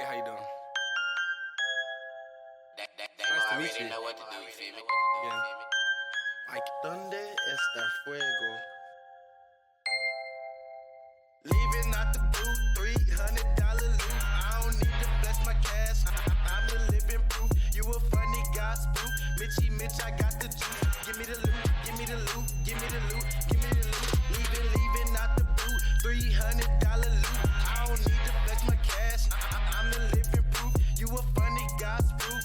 how you doing? Nice to meet you. Know what to do, you feel me? Again. Like donde está fuego? Leaving out the booth, $300 loot. I don't need to flex my cash. I'm the living proof. You a funny guy, spook. Mitch, I got the juice. Give me the loot, give me the loot, give me the loot, give me the loot. Leaving out the booth, $300 loot. I don't need to flex my cash. I'm the living proof. You a funny guy, spook.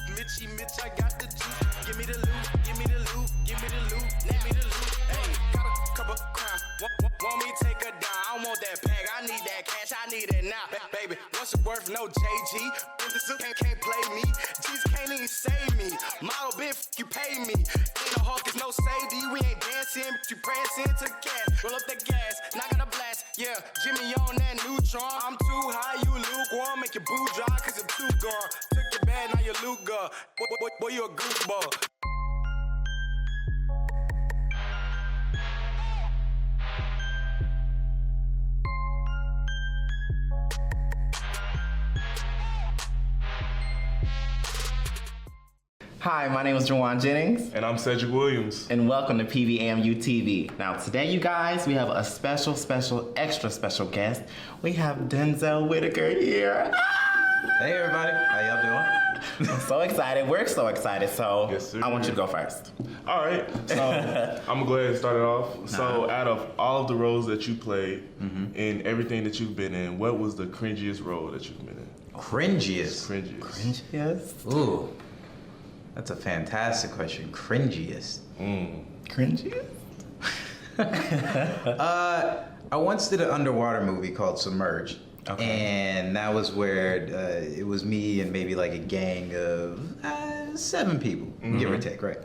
Mitch, I got the juice. Give me the loot, give me the loot, give me the loot, give me the loot. Hey, got a couple crowns. Want me to take her down? I don't want that bag. I need that cash. I need it now, baby. What's it worth? No JG. Can't play me. G's can't even save me. Model bit, you pay me. Ain't no hawk, it's no safety. We ain't dancing, but you prancing to the gas. Roll up the gas, knock on the blast. Yeah, Jimmy on that neutron. I'm too high, you lukewarm. Make your boo dry, cause you're too gone. Took your bad, now you Luga. Boy, you a goofball. Hi, my name is Juwan Jennings. And I'm Cedric Williams. And welcome to PVAMU TV. Now today, you guys, we have a special, extra special guest. We have Denzel Whitaker here. Hey everybody, how y'all doing? I'm so excited. We're so excited. So Yes, sir. I want you to go first. All right, so I'm gonna go ahead and start it off. So out of all of the roles that you played in everything that you've been in, what was the cringiest role that you've been in? Cringiest. Cringiest. Yes. Ooh, that's a fantastic question. Cringiest. Cringy? I once did an underwater movie called Submerged. Okay. And that was where it was me and maybe like a gang of 7 people, give or take, right?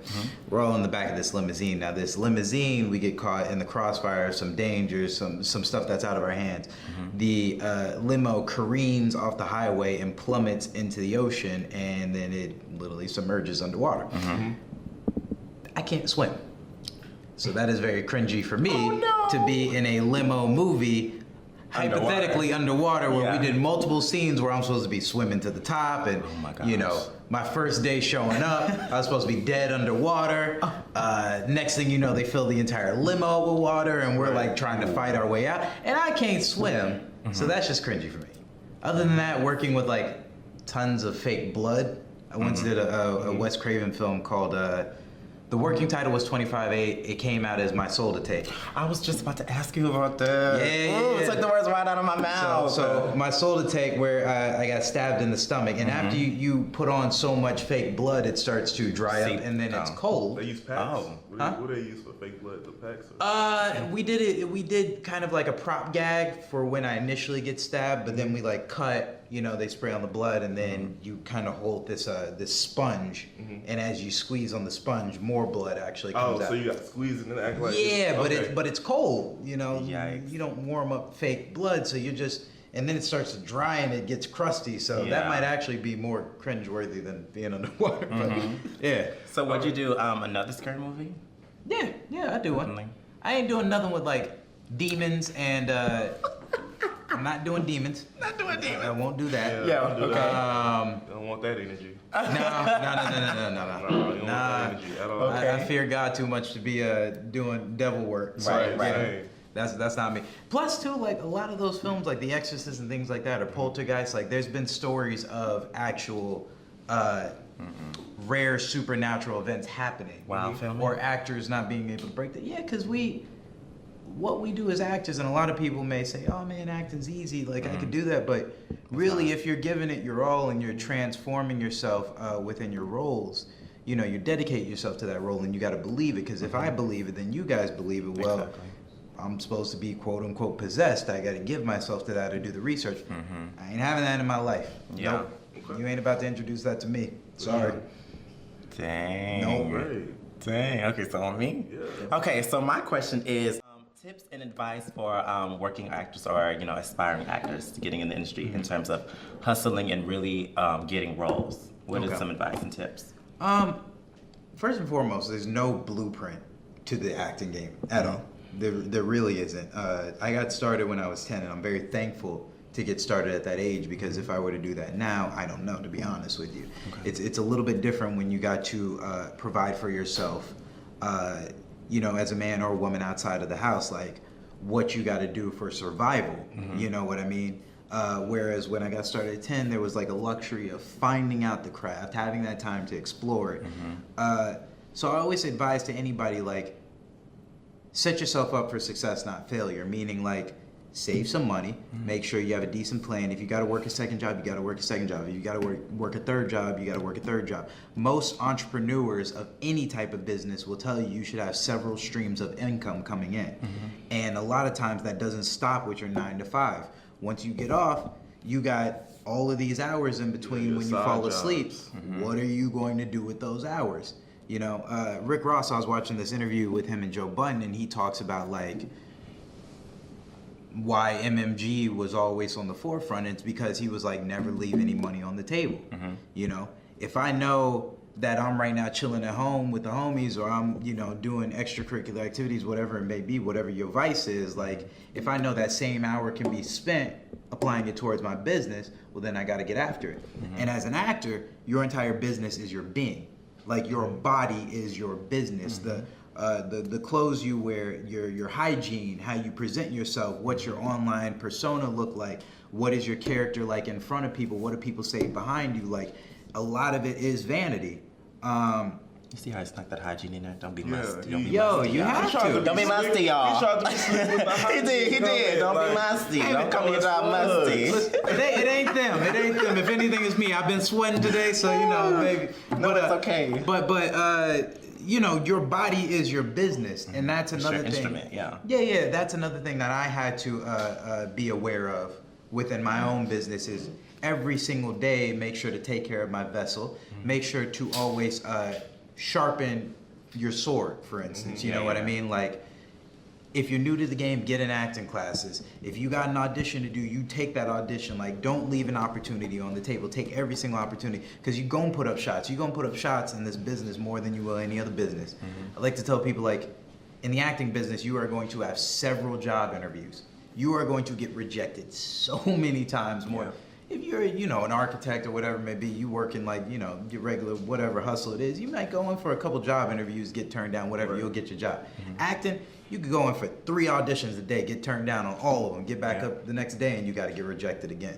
We're all in the back of this limousine. Now this limousine, we get caught in the crossfire, some dangers, some stuff that's out of our hands. The limo careens off the highway and plummets into the ocean, and then it literally submerges underwater. I can't swim. So that is very cringy for me to be in a limo movie hypothetically underwater where we did multiple scenes where I'm supposed to be swimming to the top and you know, my first day showing up, I was supposed to be dead underwater. Next thing you know, they fill the entire limo with water and we're like trying to fight our way out and I can't swim. So that's just cringy for me. Other than that, working with like tons of fake blood. I once did a Wes Craven film called the working title was 25-8. It came out as My Soul to Take. I was just about to ask you about that. Yeah. Took the words right out of my mouth. So My Soul to Take, where I got stabbed in the stomach, and after you put on so much fake blood, it starts to dry up, and then it's cold. They use packs. What do they use for fake blood? The packs? We did kind of like a prop gag for when I initially get stabbed, but then we like cut. You know, they spray on the blood, and then you kind of hold this this sponge, and as you squeeze on the sponge, more blood actually comes out. So you got to squeeze it and act like but it's cold. You know, Yikes. you don't warm up fake blood, so you just and then it starts to dry and it gets crusty. So that might actually be more cringeworthy than being underwater. But, yeah. So what'd you do? Another scary movie? Yeah, I do one. I ain't doing nothing with like demons and. I'm not doing demons. Not doing demons. I won't do that. Yeah, don't do okay. that. You don't want that energy. No. You don't want that energy at all. I fear God too much to be doing devil work. So, Right. That's not me. Plus, too, like a lot of those films, like The Exorcist and things like that, or Poltergeist, like there's been stories of actual rare supernatural events happening. Wow, filming? Or actors not being able to break that. Yeah, because what we do as actors, and a lot of people may say, oh man, acting's easy, like I could do that, but really if you're giving it your all and you're transforming yourself within your roles, you know, you dedicate yourself to that role and you gotta believe it, because if I believe it, then you guys believe it. Well, Exactly. I'm supposed to be quote unquote possessed, I gotta give myself to that or do the research. I ain't having that in my life. Yeah. Nope. You ain't about to introduce that to me. Sorry. Dang. No. Great. Dang. Okay, so on me? Yeah. Okay, so my question is, tips and advice for working actors or, you know, aspiring actors getting in the industry in terms of hustling and really getting roles. What is some advice and tips? First and foremost, there's no blueprint to the acting game at all. There really isn't. I got started when I was 10, and I'm very thankful to get started at that age, because if I were to do that now, I don't know, to be honest with you. It's a little bit different when you got to provide for yourself, you know, as a man or a woman outside of the house, like what you got to do for survival. You know what I mean? Whereas when I got started at 10, there was like a luxury of finding out the craft, having that time to explore it. So I always advise to anybody, like, set yourself up for success, not failure. Meaning, like, save some money, make sure you have a decent plan. If you got to work a second job, you got to work a second job. If you got to work a third job, you got to work a third job. Most entrepreneurs of any type of business will tell you should have several streams of income coming in. And a lot of times that doesn't stop with your 9 to 5. Once you get off, you got all of these hours in between when you fall asleep. What are you going to do with those hours? You know, Rick Ross, I was watching this interview with him and Joe Budden, and he talks about, like, why MMG was always on the forefront. It's because he was like, never leave any money on the table. You know, if I know that I'm right now chilling at home with the homies, or I'm, you know, doing extracurricular activities, whatever it may be, whatever your vice is, like, if I know that same hour can be spent applying it towards my business, well, then I got to get after it. And as an actor, your entire business is your being. Like, your body is your business. The clothes you wear, your hygiene, how you present yourself, what's your online persona look like, what is your character like in front of people, what do people say behind you, like, a lot of it is vanity. You see how I snuck that hygiene in there? Don't be musty. Don't be Yo, musty. you have to. Don't be musty, y'all. He tried to be slick with the He did. Don't be musty. Don't come here job musty. It ain't them. It ain't them. If anything, it's me. I've been sweating today, so, you know, baby. No, it's okay. But you know, your body is your business, and that's another thing. Instrument, yeah. Yeah. That's another thing that I had to be aware of within my own business is every single day, make sure to take care of my vessel. Make sure to always sharpen your sword, for instance. You know what I mean? Like, if you're new to the game, get in acting classes. If you got an audition to do, you take that audition. Like, don't leave an opportunity on the table. Take every single opportunity, because you're going to put up shots. You're going to put up shots in this business more than you will any other business. I like to tell people, like, in the acting business, you are going to have several job interviews. You are going to get rejected so many times more. If you're, you know, an architect or whatever it may be, you work in, like, you know, your regular whatever hustle it is, you might go in for a couple job interviews, get turned down, whatever, you'll get your job. Acting, you could go in for 3 auditions a day, get turned down on all of them, get back up the next day, and you got to get rejected again.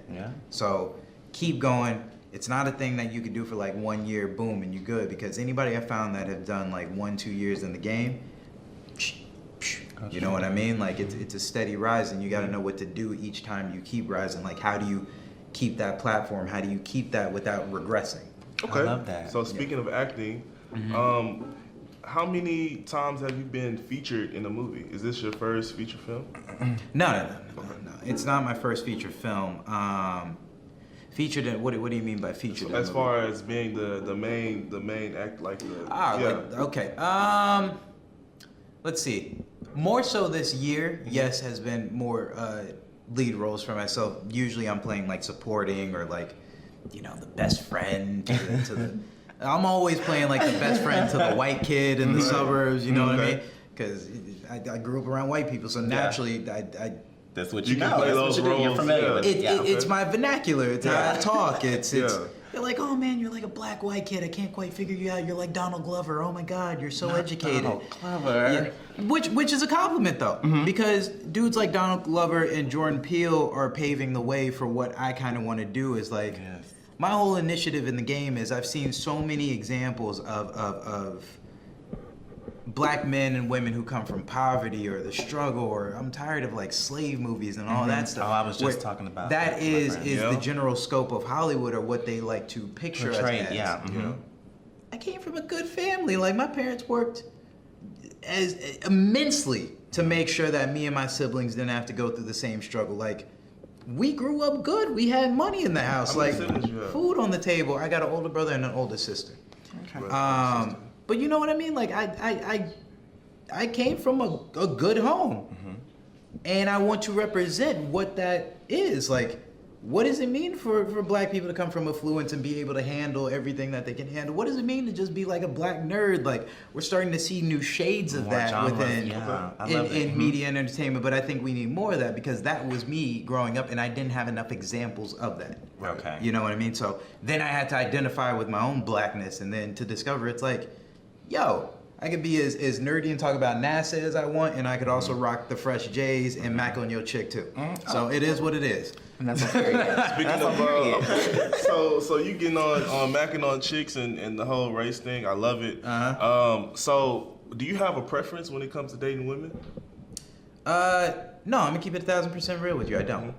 So keep going. It's not a thing that you could do for like 1 year, boom, and you're good, because anybody I found that have done like 1-2 years in the game, you know what I mean? Like, it's a steady rise, and you got to know what to do each time you keep rising. Like, how do you keep that platform? How do you keep that without regressing? Okay. I love that. So speaking of acting, how many times have you been featured in a movie? Is this your first feature film? No. It's not my first feature film. Featured in, what do you mean by featured? So as far as being the main act, like the okay. Let's see. More so this year, yes, has been more lead roles for myself. Usually I'm playing like supporting, or like, you know, the best friend to the I'm always playing like the best friend to the white kid in the suburbs, you know what I mean? Because I grew up around white people, so naturally I that's what you can know. play That's those what you do. You're roles, familiar with it. It's my vernacular. It's how I talk. It's they're like, oh man, you're like a black white kid. I can't quite figure you out. You're like Donald Glover. Oh my God, you're so educated. Donald Glover. Yeah. Which is a compliment though, because dudes like Donald Glover and Jordan Peele are paving the way for what I kind of want to do. Is like, my whole initiative in the game is I've seen so many examples of black men and women who come from poverty or the struggle, or I'm tired of like slave movies and all that stuff. Oh, I was just talking about that. Is the general scope of Hollywood, or what they like to picture us as. You know? I came from a good family. Like, my parents worked as immensely to make sure that me and my siblings didn't have to go through the same struggle. Like, we grew up good. We had money in the house, like food on the table. I got an older brother and an older sister. Okay. But you know what I mean? Like, I came from a good home, and I want to represent what that is. Like, what does it mean for black people to come from affluence and be able to handle everything that they can handle? What does it mean to just be like a black nerd? Like, we're starting to see new shades of More that genres, within yeah. I love it. in media and entertainment, but I think we need more of that because that was me growing up and I didn't have enough examples of that. Okay. You know what I mean? So then I had to identify with my own blackness and then to discover it's like, yo, I could be as nerdy and talk about NASA as I want, and I could also rock the fresh J's and Mac on your chick too. So it is what it is. And that's a period. Speaking of, so you getting on macking on chicks and the whole race thing, I love it. So do you have a preference when it comes to dating women? No, I'm gonna keep it 1,000% real with you. I don't.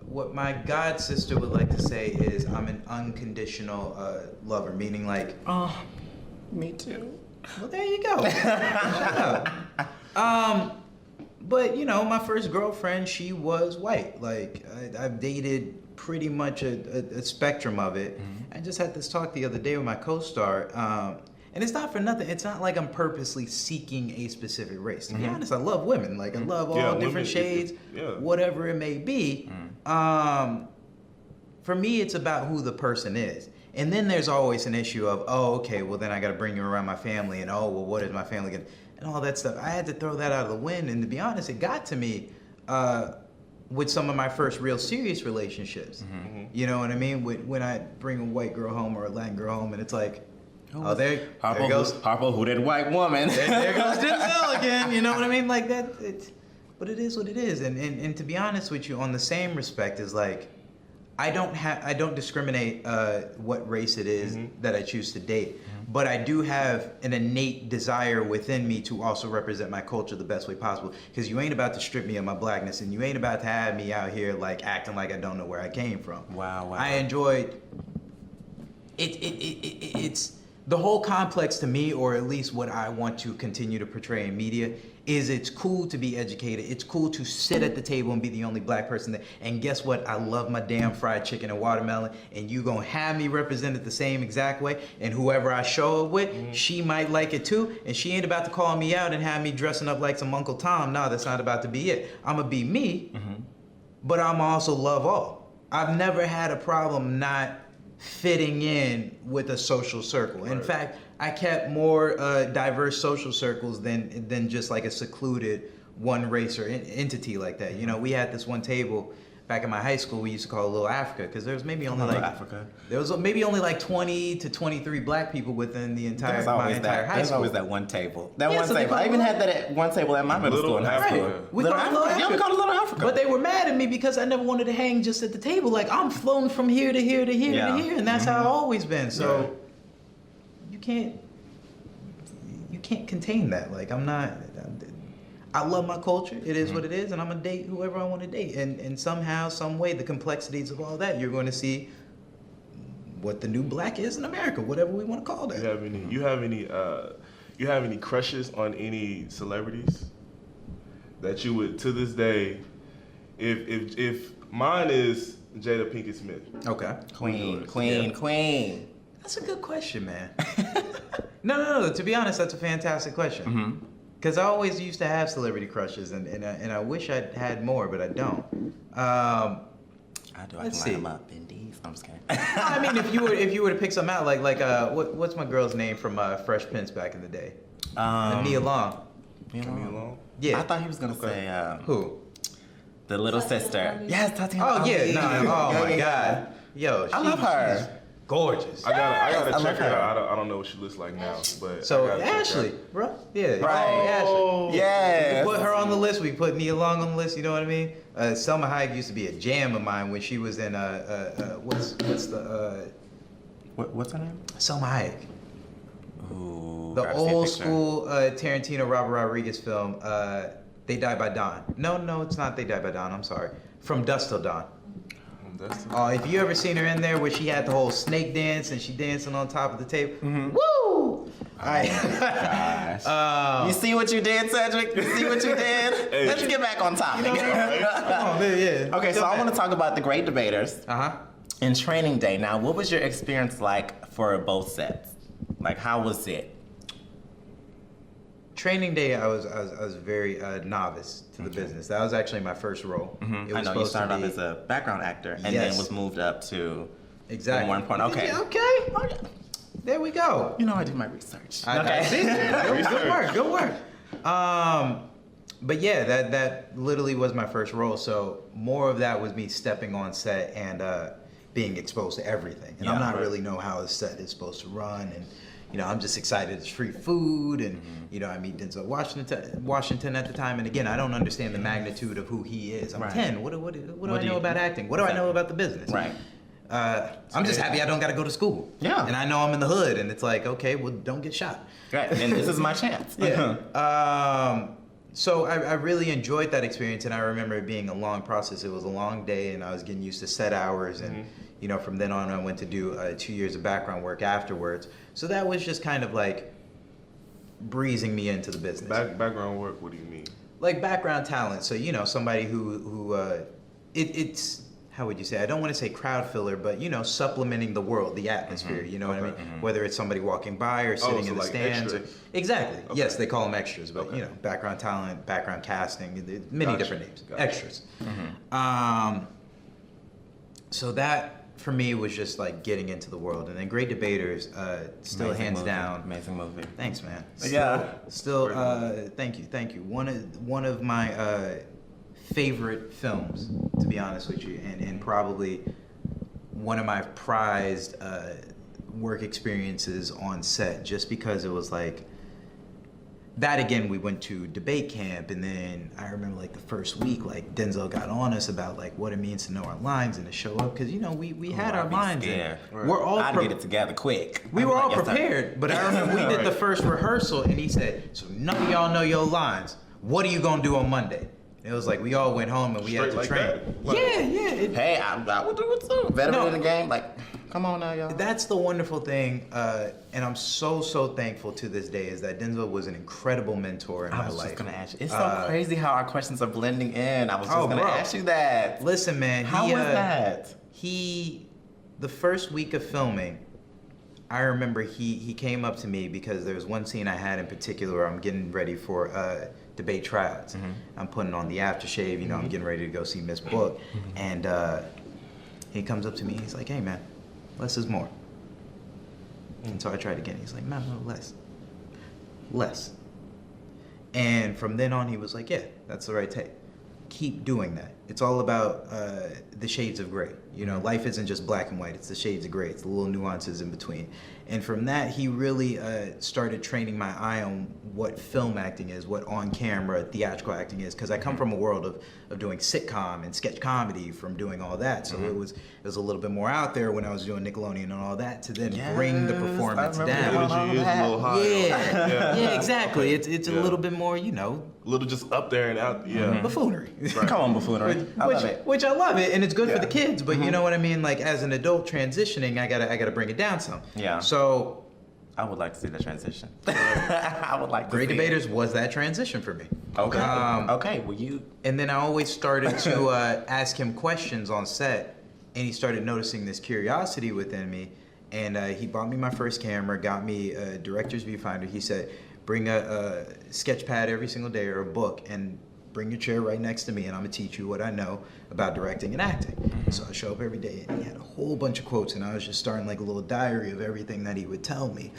What my god sister would like to say is I'm an unconditional lover, meaning like, Oh, me too. well, there you go. Shut up. But you know, my first girlfriend, she was white. Like I've dated pretty much a spectrum of it. I just had this talk the other day with my co-star, and it's not for nothing. It's not like I'm purposely seeking a specific race. To be honest, I love women. Like I love all women, different shades, yeah. whatever it may be. For me, it's about who the person is. And then there's always an issue of, oh, okay, well then I got to bring you around my family, and oh, well, what is my family gonna, and all that stuff. I had to throw that out of the wind, and to be honest, it got to me with some of my first real serious relationships. You know what I mean? When I bring a white girl home or a Latin girl home, and it's like, oh, there goes Harpo, who that white woman? there goes Denzel again. You know what I mean? Like that. But it is what it is, and to be honest with you, on the same respect, is like, I don't discriminate what race it is that I choose to date, but I do have an innate desire within me to also represent my culture the best way possible. Because you ain't about to strip me of my blackness, and you ain't about to have me out here like acting like I don't know where I came from. Wow. I enjoyed it. It's the whole complex to me, or at least what I want to continue to portray in media, is it's cool to be educated. It's cool to sit at the table and be the only black person there. And guess what? I love my damn fried chicken and watermelon, and you gonna have me represented the same exact way. And whoever I show up with, she might like it too. And she ain't about to call me out and have me dressing up like some Uncle Tom. No, that's not about to be it. I'm gonna be me, but I'm also love all. I've never had a problem not fitting in with a social circle. In fact, I kept more diverse social circles than just like a secluded one race or entity like that. You know, we had this one table back in my high school we used to call Little Africa, because there was maybe only like Africa. There was maybe only like 20 to 23 black people within the entire There's my always entire that. high There's school. always that one table. That Yeah, one so they table. call I even it- had that at one table at my middle school and high Africa. school. We Little call it Little Africa. Yeah, we Africa. call it Little Africa. But they were mad at me because I never wanted to hang just at the table. Like, I'm flown from here to here to here Yeah. to here, and that's how I've always been. So you can't contain that. Like, I love my culture. It is what it is, and I'm gonna date whoever I want to date. And somehow, some way, the complexities of all that, you're going to see what the new black is in America, whatever we want to call that. You have any crushes on any celebrities that you would, to this day, if mine is Jada Pinkett Smith. Okay. Queen. That's a good question, man. No. To be honest, that's a fantastic question. Because I always used to have celebrity crushes, and I wish I had more, but I don't. I do. I Let's can line see. them up. Indeed. I'm just kidding. I mean, if you were to pick something out, like what's my girl's name from Fresh Prince back in the day? Nia Long. You Coming know, along. Yeah. I thought he was gonna say Who? the little sister. Yes, Tatiana. Oh yeah. Ali. No. Oh my Yeah. God. Yo, I love her. She's gorgeous. I gotta I check love her her. out. I don't know what she looks like now, but So I gotta check her Ashley, out. bro. Yeah. Right. Ashley. Yes. We put her on the list. We put Nia Long on the list. You know what I mean? Selma Hayek used to be a jam of mine when she was in what's the What's her name? Selma Hayek. Ooh, The gotta see a old picture. school Tarantino Robert Rodriguez film, They Die by Dawn. No, it's not They Die by Dawn. I'm sorry. From Dusk Till Dawn. That's If you ever seen her in there where she had the whole snake dance and she dancing on top of the table, Mm-hmm. woo! Gosh. You see what you did, Cedric? You see what you did? Hey. Let's get back on topic. Come on, man, yeah. Okay, so I want to talk about the Great Debaters Uh-huh. and Training Day. Now, what was your experience like for both sets? Like, how was it? Training Day, I was very novice to the business. That was actually my first role. It was I know you supposed to started off be- as a background actor and Yes. then was moved up to Exactly. more important. Okay. Yeah, okay. There we go. You know I do my research. I see. Good work. But yeah, that literally was my first role. So more of that was me stepping on set and being exposed to everything. And I'm Yeah. not really know how a set is supposed to run. And I'm just excited. It's free food, and I meet Denzel Washington at the time. And again, I don't understand the magnitude of who he is. I'm Right. 10. What do I do know you- about acting? What do I know about the business? Right. I'm just happy I don't got to go to school. Yeah. And I know I'm in the hood, and it's like, okay, well, don't get shot. Right. And this is my chance. So I really enjoyed that experience, and I remember it being a long process. It was a long day, and I was getting used to set hours, and from then on, I went to do 2 years of background work afterwards. So that was just kind of like breezing me into the business. Background work. What do you mean? Like background talent. So somebody who it's how would you say? I don't want to say crowd filler, but supplementing the world, the atmosphere. You know what I mean? Whether it's somebody walking by or sitting in the like stands. extras. Exactly. Okay. Yes, they call them extras, but Okay. background talent, background casting, many Gotcha. different names. Gotcha. Extras. So that for me was just like getting into the world, and then Great Debaters, still Amazing hands movie. down. Amazing movie. Thanks, man. Yeah. Still, thank you. One of my favorite films, to be honest with you, and probably one of my prized work experiences on set, just because it was like that. Again, we went to debate camp, and then I remember like the first week, like Denzel got on us about like what it means to know our lines and to show up, because we had our I'd be lines. scared. And we're all I'd pre- get it together quick. we I'd were be all like, "Yes, sir." prepared, but I remember we did the first rehearsal, and he said, "So none of y'all know your lines. What are you gonna do on Monday?" It was like we all went home and we had Straight to like train. that? Like- Yeah. Hey, I would do it too. Veteran No. in the game, like, come on now, y'all. That's the wonderful thing, and I'm so thankful to this day, is that Denzel was an incredible mentor in I my was life. just gonna ask you. It's so crazy how our questions are blending in. I was just Oh, gonna bro. ask you that. Listen, man. How was that? The first week of filming, I remember he came up to me because there was one scene I had in particular where I'm getting ready for debate tryouts. I'm putting on the aftershave, I'm getting ready to go see Miss Book, and he comes up to me. He's like, "Hey, man, less is more." And so I tried again. He's like, "No, less." And from then on, he was like, "Yeah, that's the right take. Keep doing that. It's all about the shades of gray. Life isn't just black and white. It's the shades of gray. It's the little nuances in between." And from that, he really started training my eye on what film acting is, what on-camera theatrical acting is, because I come from a world of doing sitcom and sketch comedy, from doing all that. So it was a little bit more out there when I was doing Nickelodeon and all that, to then bring the Yes, performance I remember down. that. Energy is a little high. Yeah, exactly. It's a Yeah. little bit more, A little just up there and out. Yeah. buffoonery. Come on, buffoonery. I love it. Which I love it, and it's good for Yeah. the kids. But you know what I mean? Like as an adult transitioning, I gotta bring it down some. Yeah. So I would like to see the transition. I would like to Great see Debaters was that transition for me. it. Okay. Okay. Well, you. And then I always started to ask him questions on set, and he started noticing this curiosity within me. And he bought me my first camera, got me a director's viewfinder. He said, "Bring a sketch pad every single day or a book, and bring your chair right next to me, and I'm gonna teach you what I know about directing and acting." So I show up every day, and he had a whole bunch of quotes, and I was just starting like a little diary of everything that he would tell me.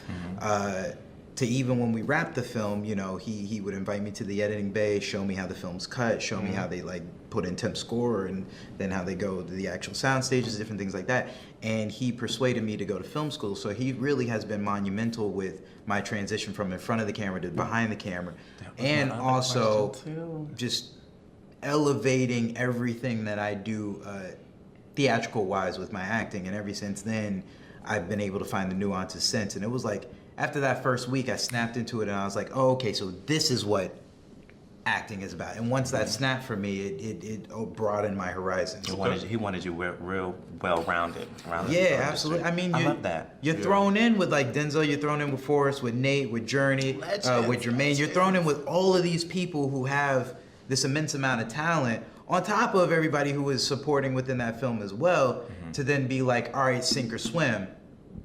To even when we wrapped the film, he would invite me to the editing bay, show me how the film's cut, show me how they like put in temp score, and then how they go to the actual sound stages, different things like that. And he persuaded me to go to film school. So he really has been monumental with my transition from in front of the camera to behind the camera, and my other also question, too. just elevating everything that I do theatrical wise with my acting. And ever since then, I've been able to find the nuances since. And it was like after that first week, I snapped into it, and I was like, "Oh, okay, so this is what acting is about." And once that snapped for me, it broadened my horizons. He wanted you real well-rounded. Yeah, absolutely. I mean, I love that. You're thrown in with like Denzel, you're thrown in with Forrest, with Nate, with Journey, Legends, with Jermaine. You're thrown in with all of these people who have this immense amount of talent, on top of everybody who is supporting within that film as well, to then be like, "All right, sink or swim.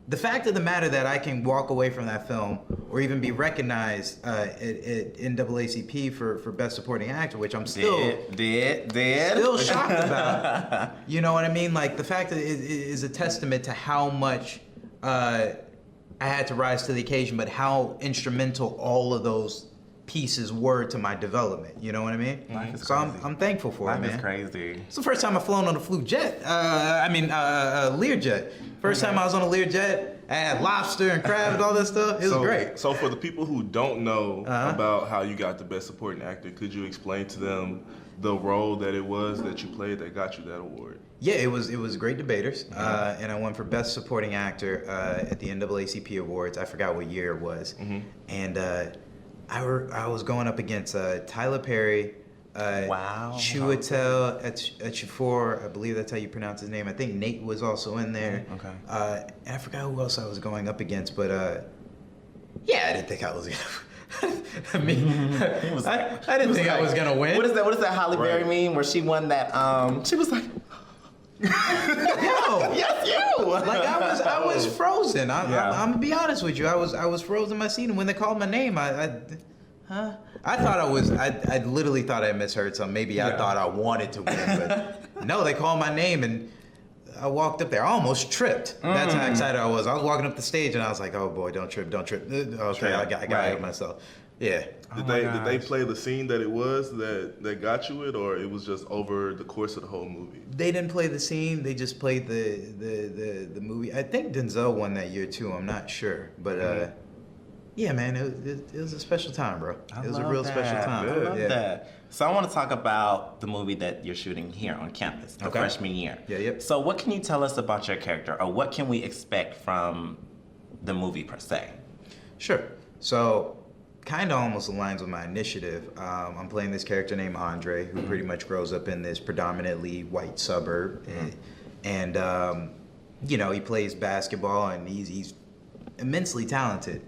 the fact of the matter that I can walk away from that film or even be recognized at NAACP for Best Supporting Actor, which I'm still still shocked about. You know what I mean? Like, the fact that it is a testament to how much I had to rise to the occasion, but how instrumental all of those pieces were to my development. You know what I mean? Life is So crazy. I'm thankful for Life it, man. is crazy. It's the first time I've flown on a Learjet. Learjet. First time I was on a Learjet. I had lobster and crab and all that stuff. It was great. So for the people who don't know Uh-huh. about how you got the Best Supporting Actor, could you explain to them the role that it was that you played that got you that award? Yeah, it was Great Debaters, and I won for Best Supporting Actor at the NAACP Awards. I forgot what year it was, and I was going up against Tyler Perry, Wow. Chiwetel Ejiofor, I believe that's how you pronounce his name. I think Nate was also in there. Okay. And I forgot who else I was going up against, but yeah, I didn't think I was gonna. I mean, I didn't think I was gonna win. What is that? What is that Halle Berry Right. meme where she won that? She was like, Yo, "Yes, you!" like I was frozen. I'm gonna be honest with you. I was frozen in my seat, and when they called my name, I thought I literally thought I misheard something. Maybe I thought I wanted to win, but no, they called my name, and I walked up there. I almost tripped. That's how excited I was. I was walking up the stage, and I was like, "Oh boy, don't trip, don't trip." Okay, I got Right. myself. Yeah. Did they play the scene that it was that got you it, or it was just over the course of the whole movie? They didn't play the scene. They just played the movie. I think Denzel won that year too. I'm not sure, but yeah, man, it was a special time, bro. It was a real special time. I love Yeah. that. So I want to talk about the movie that you're shooting here on campus, the Okay. freshman year. Yeah, yep. So what can you tell us about your character, or what can we expect from the movie per se? Sure. So, kind of almost aligns with my initiative. I'm playing this character named Andre, who pretty much grows up in this predominantly white suburb, and you know, he plays basketball, and he's immensely talented,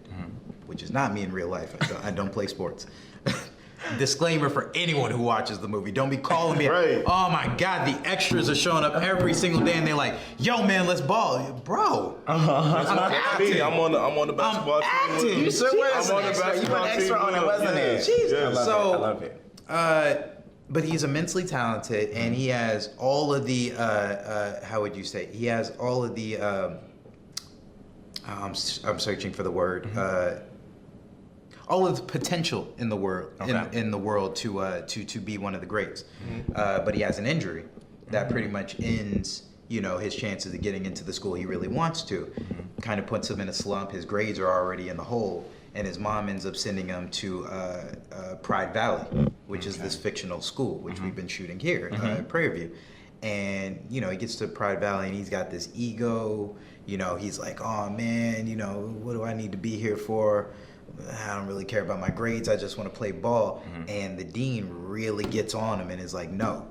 which is not me in real life. I don't play sports. Disclaimer for anyone who watches the movie: don't be calling me. Right. Oh my God, the extras are showing up every single day, and they're like, "Yo, man, let's ball, bro." Me, I'm on the basketball team. acting. You sure were I'm on the extra. You basketball went team. extra on it, wasn't it? Jeez. Yeah. So- I love it. But he's immensely talented, and he has all of the how would you say? He has all of the I'm searching for the word. All of the potential in the world in the world to be one of the greats. But he has an injury that pretty much ends, you know, his chances of getting into the school he really wants to. Kind of puts him in a slump. His grades are already in the hole, and his mom ends up sending him to Pride Valley, which is this fictional school, which we've been shooting here at Prairie View. And, you know, he gets to Pride Valley, and he's got this ego. You know, he's like, oh, man, you know, what do I need to be here for? I don't really care about my grades. I just want to play ball. And the dean really gets on him and is like, no,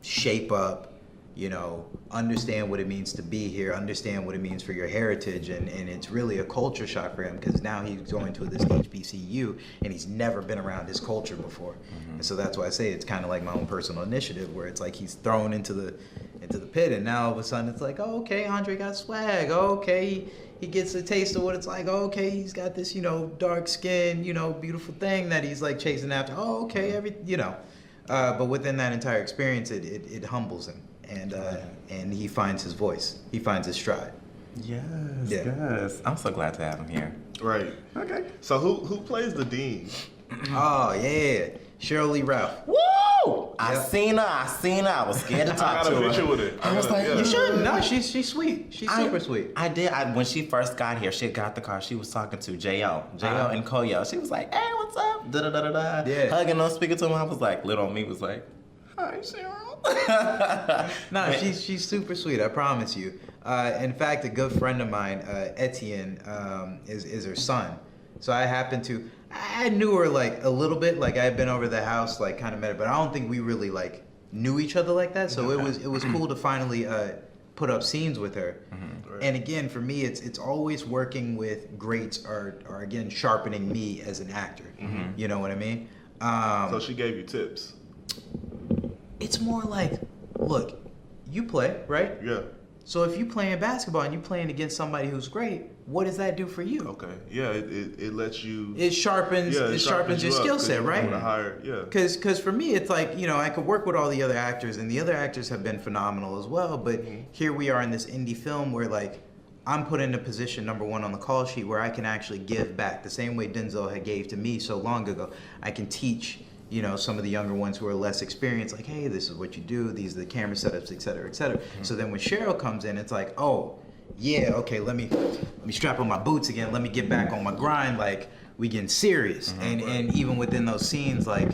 shape up, you know, understand what it means to be here, understand what it means for your heritage. And it's really a culture shock for him, because now he's going to this HBCU and he's never been around his culture before. And so that's why I say it's kind of like my own personal initiative, where it's like he's thrown into the pit, and now all of a sudden it's like, oh, okay, Andre got swag. Oh, okay, he gets a taste of what it's like. Oh, okay, he's got this, you know, dark skin, you know, beautiful thing that he's like chasing after. Oh, okay, you know. But within that entire experience, it humbles him, and he finds his voice. He finds his stride. Yes, Yeah. yes. I'm so glad to have him here. Right. Okay. So who plays the dean? Oh yeah, Cheryl Lee Ralph. Woo! I seen her. I was scared to I talk got to a her. picture with it. I was like, You should. No, she's sweet. She's I- super sweet. I did. When she first got here, she got the car. She was talking to Jo and Koyo. She was like, "Hey, what's up?" Da da da da da. Yeah. Hugging them, speaking to him. I was like, little on me was like, "Hi, Cheryl." No, she's super sweet. I promise you. In fact, a good friend of mine, Etienne, is her son. So I knew her like a little bit. Like I had been over the house, like kind of met her, but I don't think we really like knew each other like that. So it was cool to finally put up scenes with her. Right. And again, for me, it's always working with greats or again sharpening me as an actor. You know what I mean? So she gave you tips. It's more like, look, you play, right? Yeah. So if you playing basketball and you playing against somebody who's great, what does that do for you? Okay. Yeah, it lets you. It sharpens your skill set, right? Yeah. Because for me, it's like, I could work with all the other actors, and the other actors have been phenomenal as well. But here we are in this indie film where, like, I'm put in a position, number one, on the call sheet where I can actually give back the same way Denzel had gave to me so long ago. I can teach, some of the younger ones who are less experienced, like, hey, this is what you do, these are the camera setups, et cetera, et cetera. So then when Cheryl comes in, it's like, oh, yeah, okay, let me strap on my boots again, let me get back on my grind, like, we getting serious. And even within those scenes, like,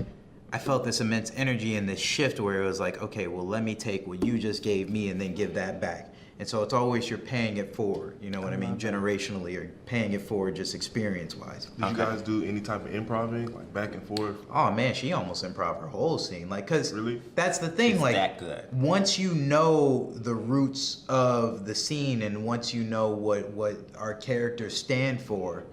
I felt this immense energy and this shift where it was like, okay, well, let me take what you just gave me and then give that back. And so it's always you're paying it forward, you know what I mean, generationally, or paying it forward just experience-wise. Did you guys do any type of improving, like back and forth? Oh man, she almost improv her whole scene, like, cause really? That's the thing, It's like, that good. Once you know the roots of the scene and once you know what our characters stand for,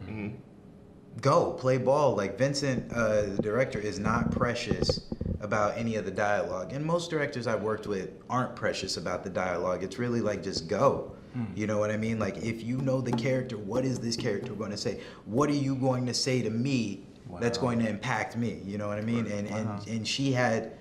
go play ball. Like Vincent, the director, is not precious about any of the dialogue, and most directors I've worked with aren't precious about the dialogue. It's really like, just go. You know what I mean? Like, if you know the character, what is this character going to say? What are you going to say to me that's going to impact me? You know what I mean? And she had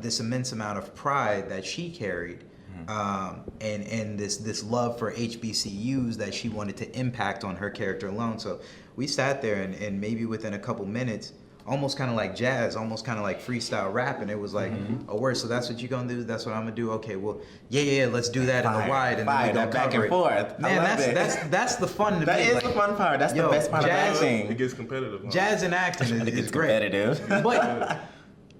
this immense amount of pride that she carried, and this love for HBCUs that she wanted to impact on her character alone. So we sat there, and maybe within a couple minutes, almost kind of like jazz, almost kind of like freestyle rap, and it was like, oh, word, so that's what you gonna do? That's what I'm gonna do? Okay, well, yeah, let's do that in the wide, and then we gonna back cover and forth. it. Man, that's the fun to me. That is like, the fun part. That's the yo, best part of jazz- acting. It gets competitive. Huh? Jazz and acting is great. Competitive. But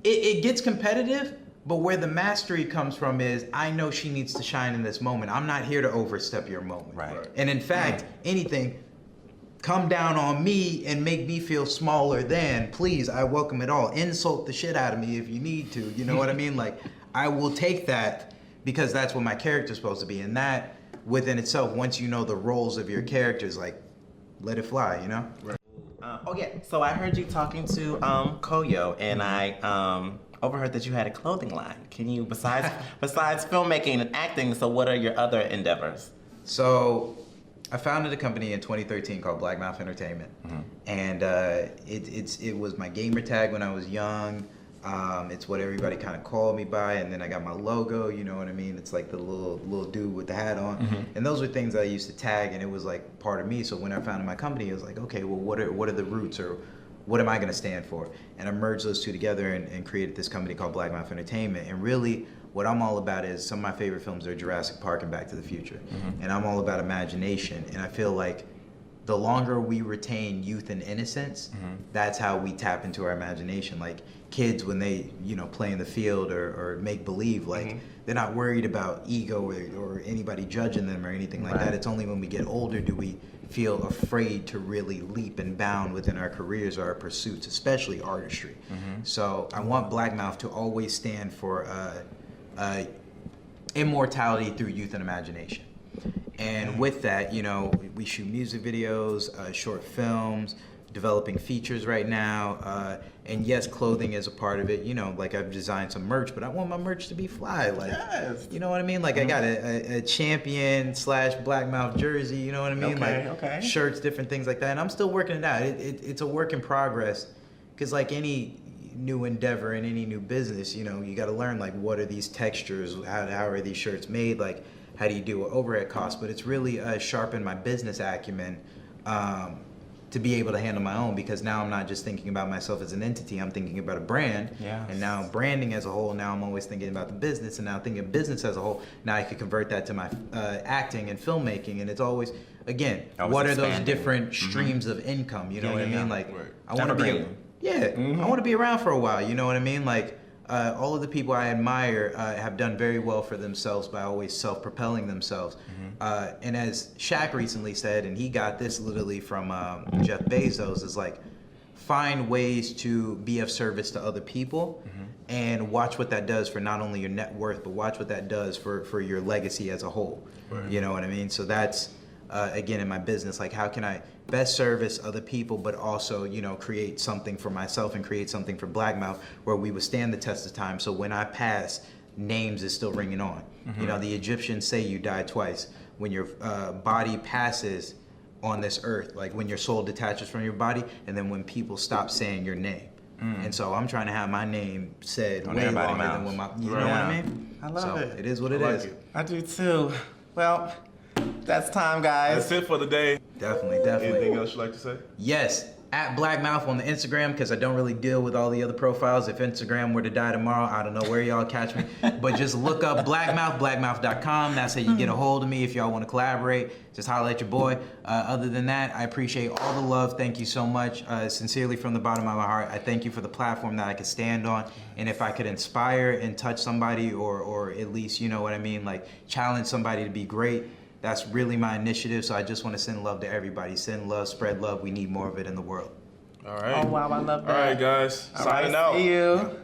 it gets competitive, but where the mastery comes from is, I know she needs to shine in this moment. I'm not here to overstep your moment. Right. And in fact, anything, come down on me and make me feel smaller than, please, I welcome it all. Insult the shit out of me if you need to. You know what I mean? Like, I will take that because that's what my character's supposed to be. And that, within itself, once you know the roles of your characters, like, let it fly, you know? Right. So I heard you talking to Koyo, and I overheard that you had a clothing line. Can you, besides filmmaking and acting, so what are your other endeavors? So I founded a company in 2013 called Black Mouth Entertainment, and it was my gamer tag when I was young. It's what everybody kind of called me by, and then I got my logo. You know what I mean? It's like the little dude with the hat on, and those were things I used to tag, and it was like part of me. So when I founded my company, it was like, okay, well, what are the roots, or what am I going to stand for? And I merged those two together and created this company called Black Mouth Entertainment. And really, what I'm all about is, some of my favorite films are Jurassic Park and Back to the Future. And I'm all about imagination. And I feel like the longer we retain youth and innocence, that's how we tap into our imagination. Like kids, when they, play in the field or make believe, like they're not worried about ego or anybody judging them or anything like that. It's only when we get older do we feel afraid to really leap and bound within our careers or our pursuits, especially artistry. So I want Black Mouth to always stand for immortality through youth and imagination. And with that, we shoot music videos, short films, developing features right now. And yes, clothing is a part of it. Like I've designed some merch, but I want my merch to be fly. Like, you know what I mean? Like I got a champion / Black Mouth jersey, you know what I mean? Okay. Shirts, different things like that. And I'm still working it out. It's a work in progress, because like any new endeavor in any new business, you got to learn, like, what are these textures? How are these shirts made? Like, how do you do an overhead cost? But it's really sharpened my business acumen to be able to handle my own, because now I'm not just thinking about myself as an entity, I'm thinking about a brand. Yes. And now branding as a whole, now I'm always thinking about the business, and now thinking of business as a whole, now I can convert that to my acting and filmmaking, and it's always, again, what are those different streams of income, you know what I mean? Like, I want to be, I want to be around for a while, you know what I mean? Like, all of the people I admire have done very well for themselves by always self-propelling themselves. And as Shaq recently said, and he got this literally from Jeff Bezos, is like, find ways to be of service to other people and watch what that does for not only your net worth, but watch what that does for your legacy as a whole. You know what I mean? So that's, again, in my business, like, how can I best service other people, but also, create something for myself and create something for Black Mouth where we withstand the test of time. So when I pass, names is still ringing on. You know, the Egyptians say you die twice. When your body passes on this earth, like when your soul detaches from your body, and then when people stop saying your name. And so I'm trying to have my name said On way everybody's longer mouth. than when my, you Right. know what Yeah. I mean? I love so it. It is what it I is. like it. I do too. Well, that's time, guys. That's it for the day. Definitely, definitely. Anything else you'd like to say? Yes, at Blackmouth on the Instagram, because I don't really deal with all the other profiles. If Instagram were to die tomorrow, I don't know where y'all catch me. But just look up Blackmouth, blackmouth.com. That's how you get a hold of me if y'all want to collaborate. Just holler at your boy. Other than that, I appreciate all the love. Thank you so much. Sincerely from the bottom of my heart, I thank you for the platform that I could stand on. And if I could inspire and touch somebody or at least, you know what I mean, like challenge somebody to be great, that's really my initiative. So I just want to send love to everybody. Send love, spread love. We need more of it in the world. All right. Oh, wow, I love that. All right, guys. All Signing right, out. see you.